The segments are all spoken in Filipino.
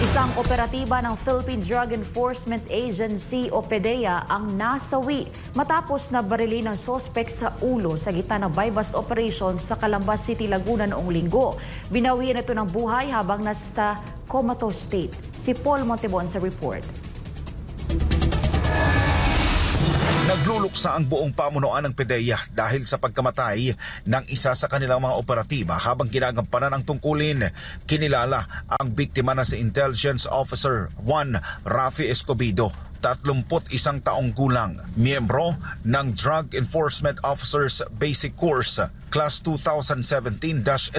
Isang operatiba ng Philippine Drug Enforcement Agency o PDEA ang nasawi matapos na barilin ng sospek sa ulo sa gitna ng buy-bust operation sa Calamba City, Laguna noong linggo. Binawian ito ng buhay habang nasa comatose state. Si Paul Montebon sa report. Nagluluksa ang buong pamunuan ng PDEA dahil sa pagkamatay ng isa sa kanilang mga operatiba habang ginagampanan ang tungkulin. Kinilala ang biktima na si Intelligence Officer 1 Rafi Escobedo, 31 taong gulang, miyembro ng Drug Enforcement Officers Basic Course Class 2017-11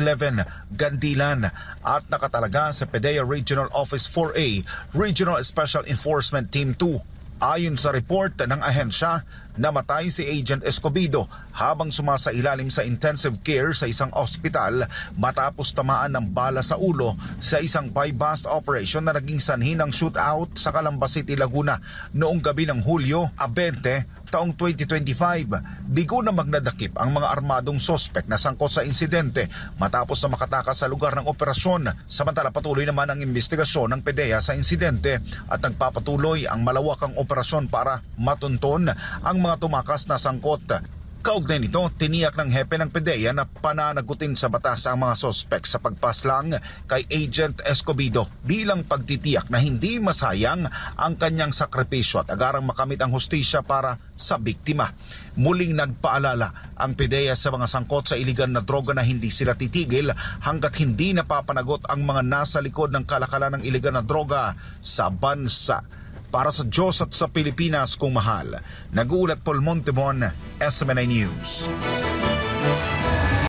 Gandilan at nakatalaga sa PDEA Regional Office 4A Regional Special Enforcement Team 2. Ayon sa report ng ahensya, namatay si Agent Escobedo habang sumasailalim sa intensive care sa isang ospital matapos tamaan ng bala sa ulo sa isang buy-bust operation na naging sanhi ng shootout sa Calamba City, Laguna noong gabi ng Hulyo 20 taong 2025. Bigo na magnadakip ang mga armadong sospek na sangkot sa insidente matapos na makatakas sa lugar ng operasyon. Samantala patuloy naman ang investigasyon ng PDEA sa insidente at nagpapatuloy ang malawakang operasyon para matunton ang mga tumakas na sangkot. Kaugnay nito, tiniyak ng hepe ng PDEA na pananagutin sa batas ang mga sospek sa pagpaslang kay Agent Escobedo bilang pagtitiyak na hindi masayang ang kanyang sakripisyo at agarang makamit ang hustisya para sa biktima. Muling nagpaalala ang PDEA sa mga sangkot sa iligal na droga na hindi sila titigil hanggat hindi napapanagot ang mga nasa likod ng kalakalan ng iligal na droga sa bansa. Para sa Diyos at sa Pilipinas kung mahal, nag-uulat Paul Montebon, SMNI News.